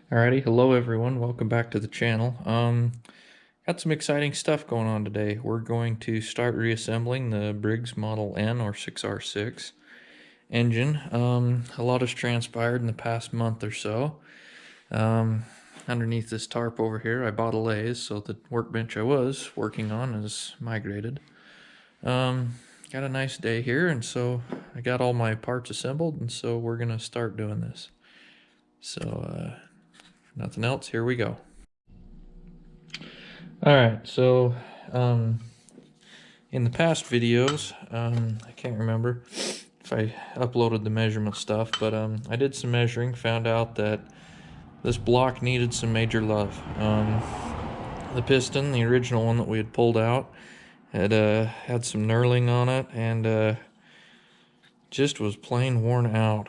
Alrighty, hello everyone, welcome back to the channel. Got some exciting stuff going on today. We're going to start reassembling the Briggs Model N or 6R6 engine. A lot has transpired in the past month or so. Underneath this tarp over here, I bought a lathe, so the workbench I was working on is migrated. Got a nice day here, and so I got all my parts assembled, and so we're gonna start doing this. So, nothing else, here we go. Alright, so in the past videos, I can't remember if I uploaded the measurement stuff, but I did some measuring, found out that this block needed some major love. The piston, the original one that we had pulled out, had some knurling on it and just was plain worn out.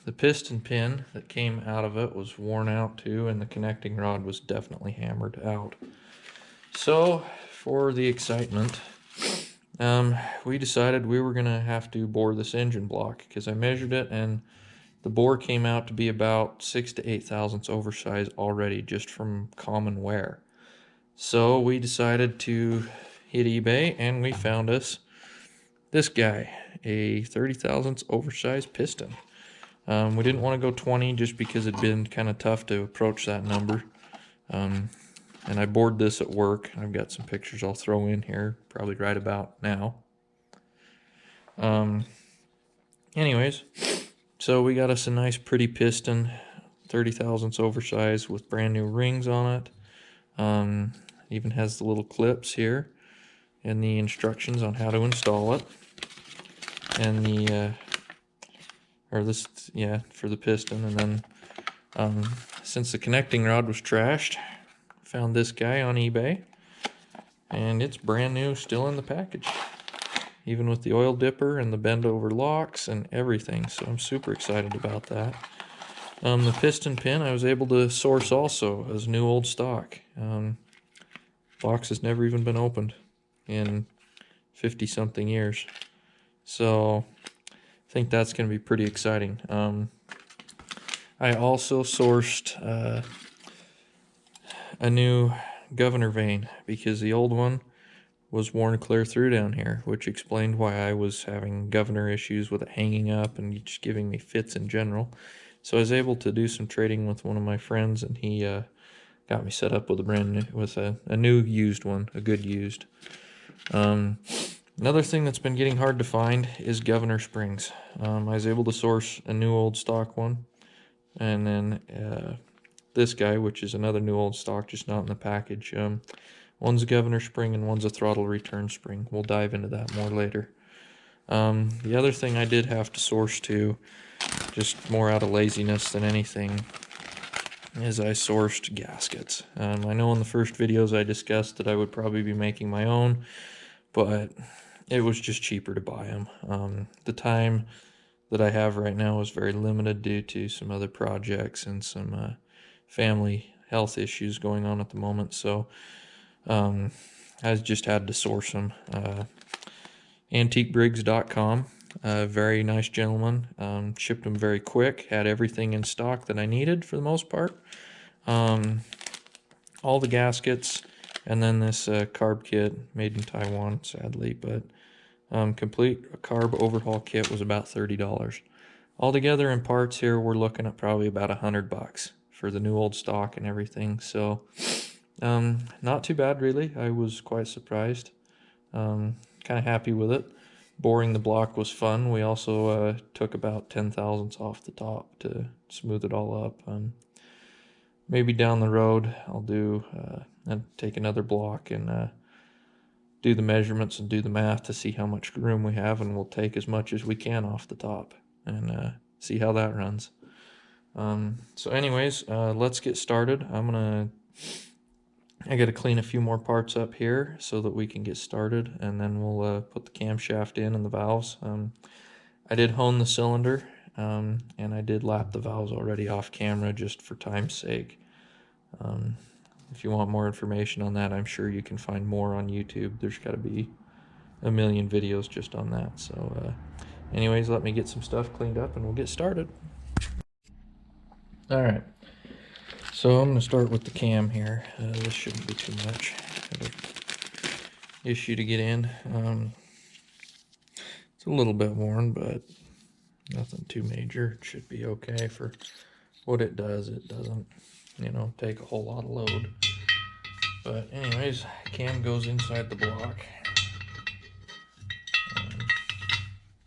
The piston pin that came out of it was worn out too, and the connecting rod was definitely hammered out. So, for the excitement, we decided we were going to have to bore this engine block, because I measured it and the bore came out to be about 6 to 8 thousandths oversized already just from common wear. So we decided to hit eBay and we found us this guy, a 30 thousandths oversized piston. We didn't want to go 20 just because it'd been kind of tough to approach that number. And I bored this at work. I've got some pictures I'll throw in here, probably right about now. Anyways, so we got us a nice pretty piston, 30 thousandths oversized with brand new rings on it. Even has the little clips here and the instructions on how to install it. And the, for the piston. And then, since the connecting rod was trashed, found this guy on eBay, and it's brand new, still in the package, even with the oil dipper and the bend over locks and everything. So I'm super excited about that. The piston pin I was able to source also as new old stock. Box has never even been opened in 50 something years, so I think that's going to be pretty exciting. I also sourced a new governor vane, because the old one was worn clear through down here, which explained why I was having governor issues with it hanging up and just giving me fits in general. So I was able to do some trading with one of my friends, and he got me set up with a new used one, a good used. Another thing that's been getting hard to find is governor springs. I was able to source a new old stock one, and then this guy, which is another new old stock, just not in the package. One's a governor spring and one's a throttle return spring. We'll dive into that more later. The other thing I did have to source too, just more out of laziness than anything, is I sourced gaskets. I know in the first videos I discussed that I would probably be making my own, but it was just cheaper to buy them. The time that I have right now is very limited due to some other projects and some family health issues going on at the moment, so I just had to source them. Antiquebriggs.com, very nice gentleman, shipped them very quick, had everything in stock that I needed for the most part. All the gaskets, and then this carb kit made in Taiwan, sadly, but complete carb overhaul kit was about $30. Altogether in parts here, we're looking at probably about $100 for the new old stock and everything. So not too bad, really. I was quite surprised. Kind of happy with it. Boring the block was fun. We also took about 10 thousandths off the top to smooth it all up. Maybe down the road I'll do and take another block and do the measurements and do the math to see how much room we have, and we'll take as much as we can off the top and see how that runs. So anyways, let's get started. I got to clean a few more parts up here so that we can get started, and then we'll put the camshaft in and the valves. I did hone the cylinder, and I did lap the valves already off camera just for time's sake. If you want more information on that, I'm sure you can find more on YouTube. There's got to be a million videos just on that. So anyways, let me get some stuff cleaned up and we'll get started. All right. So I'm going to start with the cam here. This shouldn't be too much of an issue to get in. It's a little bit worn, but nothing too major. It should be okay for what it does. It doesn't, take a whole lot of load. But anyways, cam goes inside the block.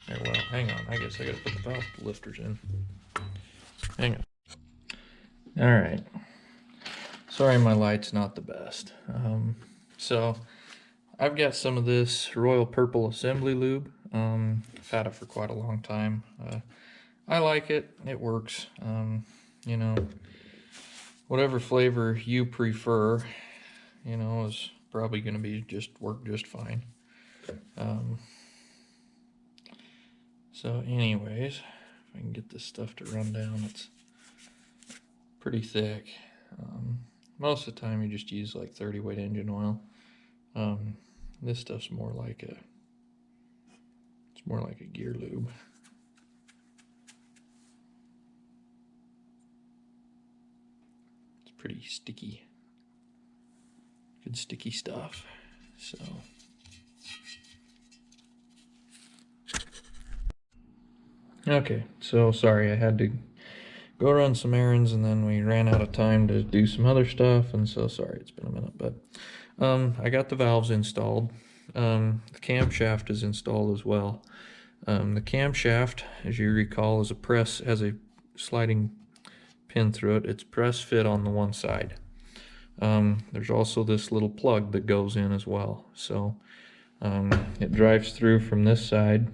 Well, hang on. I guess I gotta put the valve lifters in. Hang on. Alright. Sorry my light's not the best. So, I've got some of this Royal Purple Assembly lube. I've had it for quite a long time. I like it. It works. Whatever flavor you prefer, is probably going to be work just fine. So anyways, if I can get this stuff to run down, it's pretty thick. Most of the time you just use like 30 weight engine oil. This stuff's more like a gear lube. It's pretty sticky. Good sticky stuff. So okay, so sorry, I had to go run some errands and then we ran out of time to do some other stuff, and so sorry it's been a minute, but I got the valves installed. The camshaft is installed as well. The camshaft, as you recall, is has a sliding pin through it. It's press fit on the one side. There's also this little plug that goes in as well. So it drives through from this side,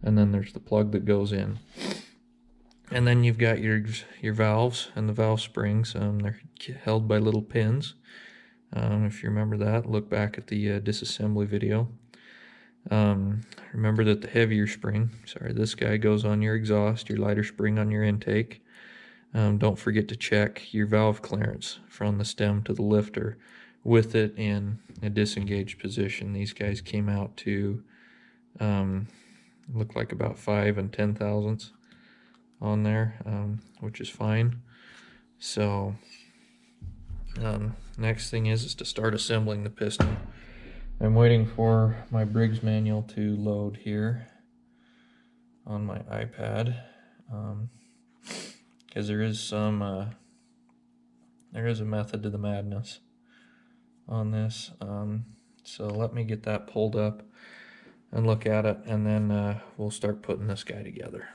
and then there's the plug that goes in. And then you've got your valves and the valve springs. They're held by little pins. If you remember that, look back at the disassembly video. Remember that the heavier spring, this guy goes on your exhaust, your lighter spring on your intake. Don't forget to check your valve clearance from the stem to the lifter with it in a disengaged position. These guys came out to look like about 5 10/1000ths on there, which is fine. So next thing is to start assembling the piston. I'm waiting for my Briggs manual to load here on my iPad, because there is a method to the madness on this. So let me get that pulled up and look at it, and then we'll start putting this guy together.